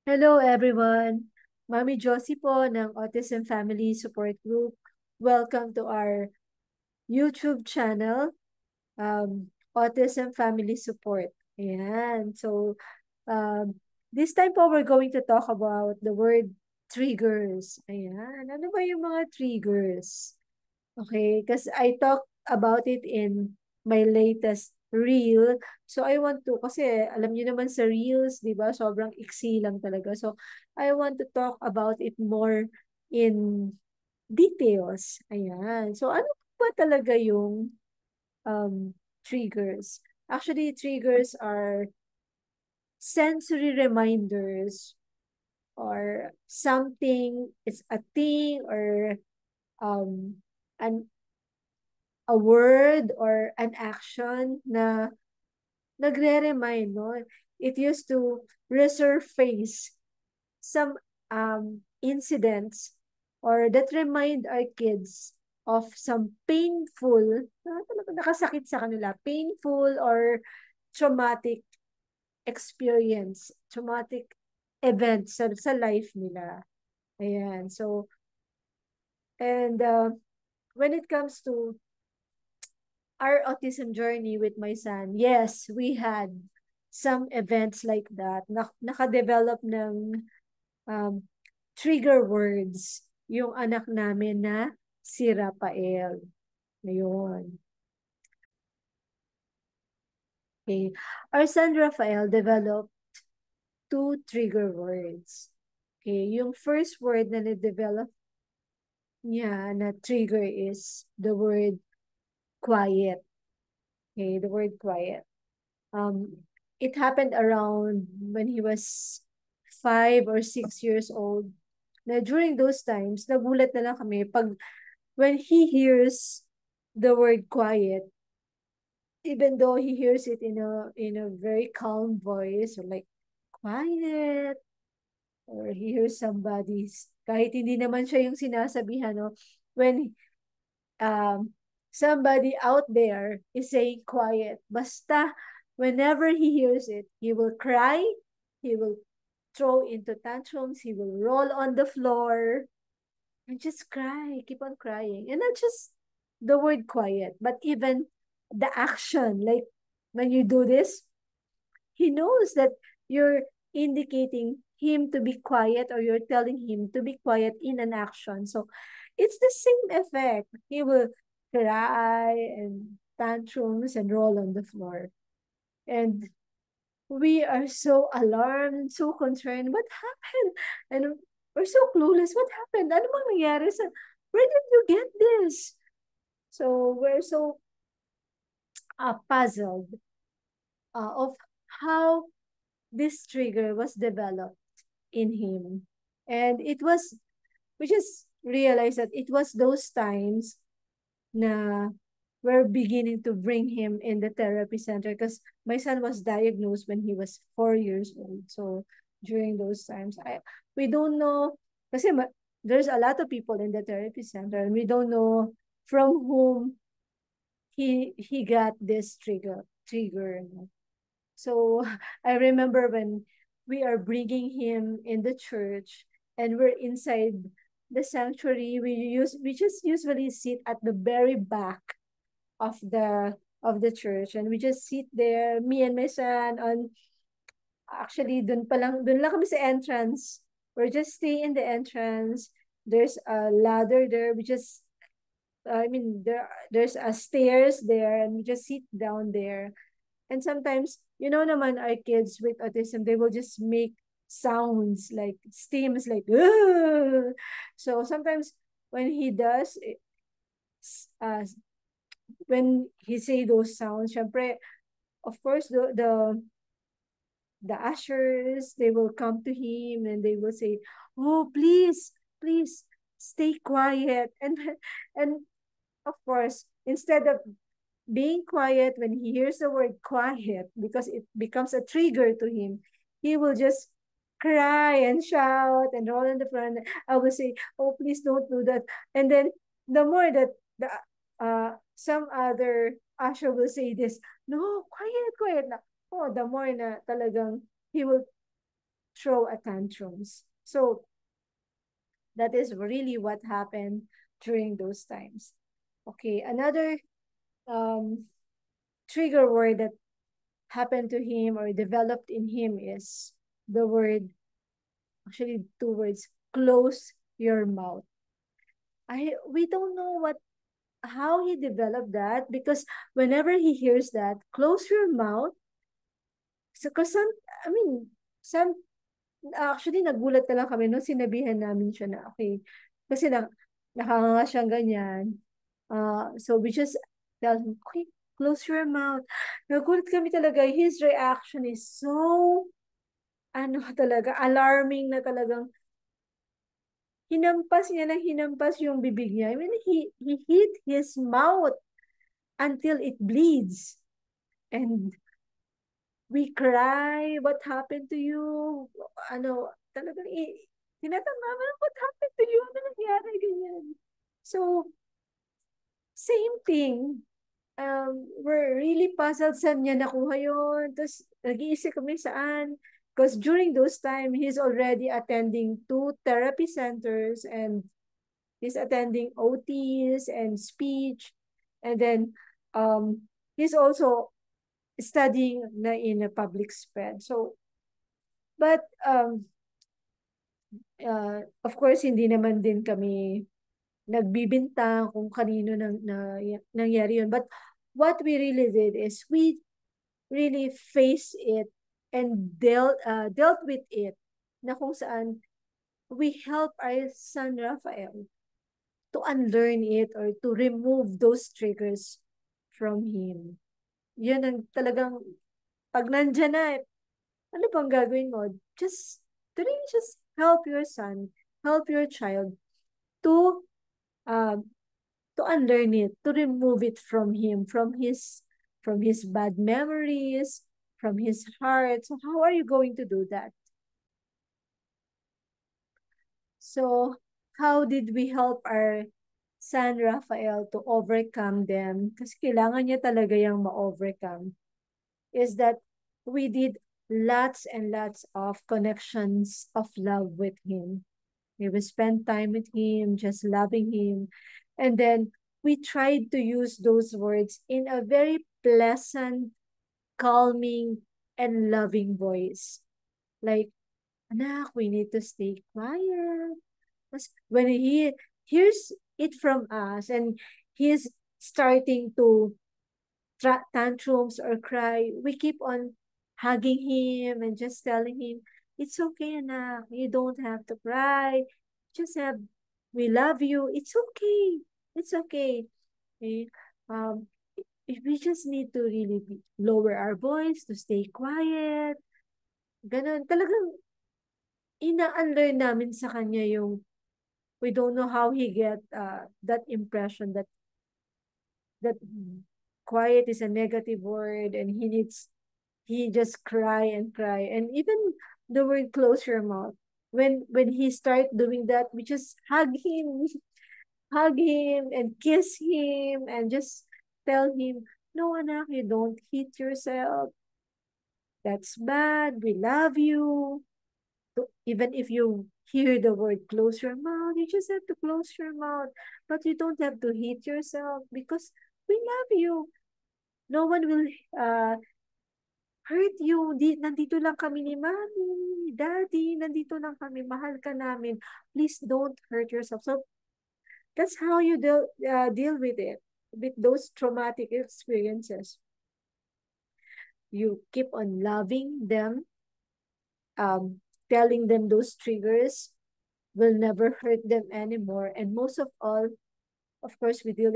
Hello everyone! Mami Josie po ng Autism Family Support Group. Welcome to our YouTube channel, Autism Family Support. Ayan. So, this time po we're going to talk about the word triggers. Ayan. Ano ba yung mga triggers? Okay, because I talked about it in my latest reel. So I want to, kasi alam niyo naman sa reels, di ba, sobrang iksi lang talaga. So I want to talk about it more in details. Ayan. So ano ba talaga yung triggers? Actually, triggers are sensory reminders or something, it's a thing or um, an a word or an action na nagre-remind, no? It used to resurface some incidents or that remind our kids of some painful, talaga nakasakit sa kanila, painful or traumatic experience, traumatic events sa life nila. Ayan. So, and when it comes to our autism journey with my son, yes, we had some events like that. Nakadevelop ng um, trigger words yung anak namin na si Rafael. Ngayon. Okay. Our son Rafael developed two trigger words. Okay. Yung first word na na-develop niya na trigger is the word quiet. Okay. The word quiet. Um, it happened around when he was 5 or 6 years old. Na during those times, nagulat na lang kami pag when he hears the word quiet, even though he hears it in a very calm voice or like quiet, or he hears somebody's kahit hindi naman siya yung sinasabihan, no, when um, somebody out there is saying quiet. Basta, whenever he hears it, he will cry, he will throw into tantrums, he will roll on the floor, and just cry, keep on crying. And not just the word quiet, but even the action. Like, when you do this, he knows that you're indicating him to be quiet or you're telling him to be quiet in an action. So it's the same effect. He will cry and tantrums and roll on the floor. And we are so alarmed, so concerned. What happened? And we're so clueless. What happened? Ano bang nangyari sa, where did you get this? So we're so puzzled of how this trigger was developed in him. And it was, we just realized that it was those times na we're beginning to bring him in the therapy center because my son was diagnosed when he was 4 years old. So during those times, we don't know, kasi there's a lot of people in the therapy center and we don't know from whom he got this trigger. So I remember when we are bringing him in the church and we're inside the sanctuary, we just usually sit at the very back of the church, and we just sit there, me and my son, on actually dun lang kami sa entrance. We're just stay in the entrance. There's a ladder there. We just I mean there's a stairs there, and we just sit down there. And sometimes, naman, our kids with autism, they will just make sounds like steams, like, "Ugh!" So sometimes when he does, uh, when he say those sounds, syempre, of course, the ushers, they will come to him and they will say, "Oh, please, please, stay quiet." And of course, instead of being quiet when he hears the word quiet, because it becomes a trigger to him, he will just cry and shout and roll on the floor. And I will say, "Oh, please don't do that." And then the more that some other usher will say this, "No, quiet, quiet na." Oh, the more na talagang he will throw a tantrums. So that is really what happened during those times. Okay, another um, trigger word that happened to him or developed in him is the word, actually two words, close your mouth. We don't know what how he developed that, because whenever he hears that, close your mouth. So, cause some, I mean, some, actually nagulat na lang kami nung sinabihan namin siya na, okay, kasi nakanganga siyang ganyan. So we just tell him, okay, close your mouth. Nagulat kami talaga. His reaction is so, ano talaga, alarming na talagang hinampas niya ng hinampas yung bibig niya. I mean, he hit his mouth until it bleeds. And we cry, what happened to you? Ano, talagang tinatangaman, what happened to you? Ano nangyari, ganyan. So, same thing. We're really puzzled saan niya nakuha yun. Tapos, nag-iisip kami saan. Because during those time, he's already attending 2 therapy centers, and he's attending OTs and speech. And then, he's also studying na in a public spread. So, but of course, hindi naman din kami nagbibintang kung kanino nangyari yun. But what we really did is we really faced it and dealt with it, na kung saan we help our son Rafael to unlearn it or to remove those triggers from him. Yun ang talagang, pag nandyan na, ano bang gagawin mo? To really just help your son, help your child to uh, to unlearn it, to remove it from him, from his bad memories, from his heart. So how are you going to do that? So how did we help our son Rafael to overcome them? Kasi kailangan niya talaga yung ma-overcome. Is that we did lots and lots of connections of love with him. We will spend time with him, just loving him. And then we tried to use those words in a very pleasant, calming, and loving voice. Like, anak, we need to stay quiet. When he hears it from us and he's starting to tantrums or cry, we keep on hugging him and just telling him, it's okay, anak. You don't have to cry. Just have, we love you. It's okay. It's okay. Okay? Um, we just need to really lower our voice, to stay quiet. Ganun. Talagang ina-unlearn namin sa kanya yung, we don't know how he get that impression that quiet is a negative word, and he just cry and cry. And even the word close your mouth, when he start doing that, we just hug him, hug him and kiss him and just tell him, no, anak, you don't hit yourself, that's bad, we love you. So even if you hear the word close your mouth, you just have to close your mouth, but you don't have to hit yourself, because we love you. No one will uh, hurt you. Nandito lang kami ni mommy, daddy, nandito lang kami, mahal ka namin. Please don't hurt yourself. So that's how you deal with it, with those traumatic experiences. You keep on loving them, telling them those triggers will never hurt them anymore. And most of all, of course, we deal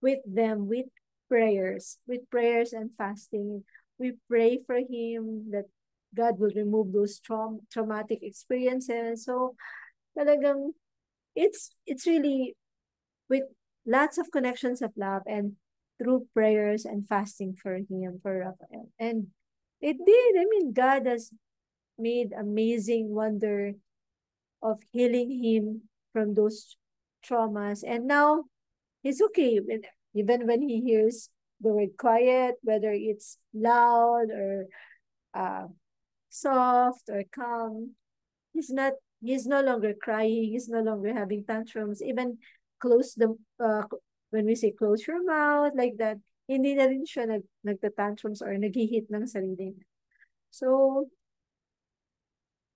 with them with prayers and fasting. We pray for him that God will remove those traumatic experiences. So talagang it's really with lots of connections of love and through prayers and fasting for him, for Rafael. And it did. I mean, God has made amazing wonder of healing him from those traumas. And now he's okay. Even when he hears the word quiet, whether it's loud or uh, soft or calm. He's not, he's no longer crying, he's no longer having tantrums, even close the, when we say close your mouth, like that, hindi na rin siya nagtatantrums or naghihit ng sarili niya. So,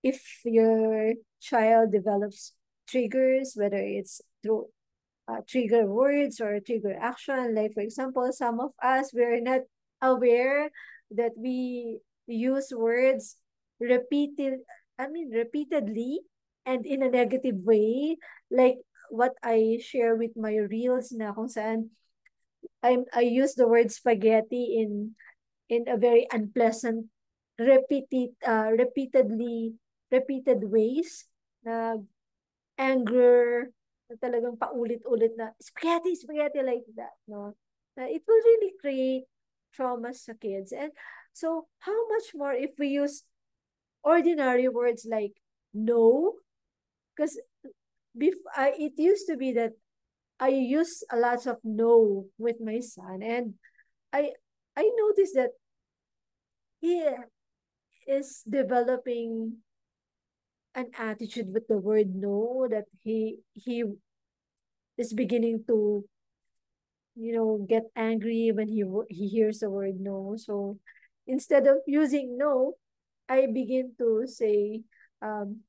if your child develops triggers, whether it's through trigger words or trigger action, like for example, some of us, we're not aware that we use words repeated, repeatedly and in a negative way, like what I share with my reels na kung saan I use the word spaghetti in a very unpleasant, repeated ways na anger, na talagang paulit-ulit na spaghetti, spaghetti, like that, no? It will really create traumas sa kids. And so, how much more if we use ordinary words like no? Because it used to be that I use a lot of no with my son, and I I noticed that he is developing an attitude with the word no, that he is beginning to, get angry when he hears the word no. So instead of using no, I begin to say, um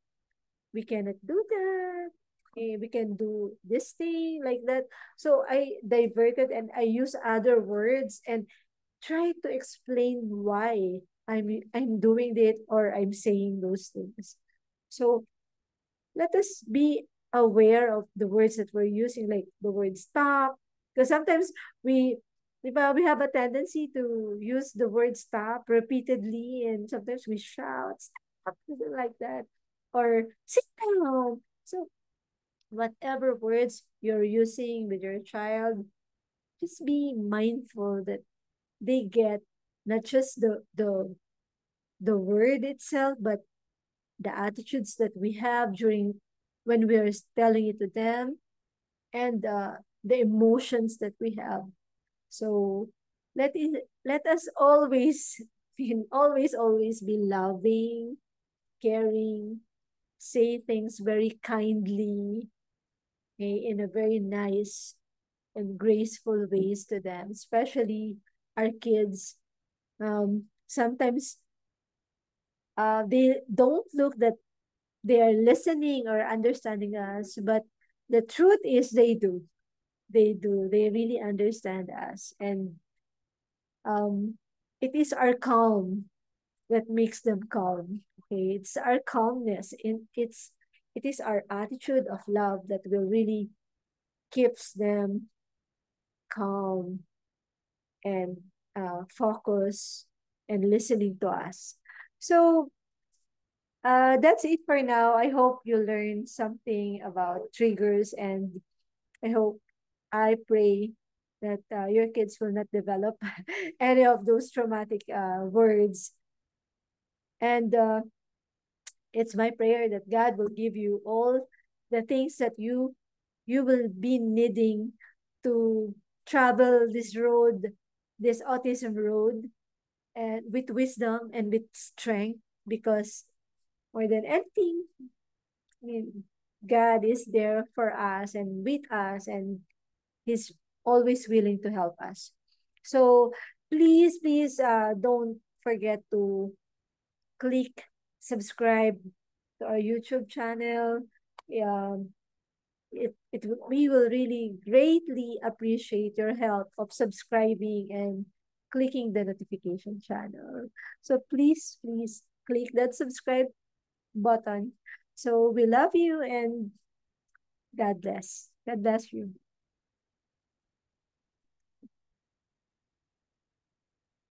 we cannot do that, we can do this thing, like that. So I diverted and I use other words and try to explain why I'm doing it or I'm saying those things. So let us be aware of the words that we're using, like the word stop. Because sometimes we, we have a tendency to use the word stop repeatedly, and sometimes we shout, stop, something like that, or sit down. So, whatever words you're using with your child, just be mindful that they get not just the word itself, but the attitudes that we have during when we are telling it to them, and the emotions that we have. So let us always always be loving, caring, say things very kindly, okay, in a very nice and graceful ways to them, especially our kids. Sometimes they don't look that they are listening or understanding us, but the truth is they do. They do. They really understand us. And um, it is our calm that makes them calm. Okay, it's our calmness. It is our attitude of love that will really keeps them calm and focus and listening to us. So that's it for now. I hope you learned something about triggers, and I pray that your kids will not develop any of those traumatic words. And it's my prayer that God will give you all the things that you will be needing to travel this road, this autism road, and with wisdom and with strength, because more than anything, I mean, God is there for us and with us, and He's always willing to help us. So please, don't forget to click subscribe to our YouTube channel. Um, we will really greatly appreciate your help of subscribing and clicking the notification channel. So please click that subscribe button. So we love you, and God bless. God bless you.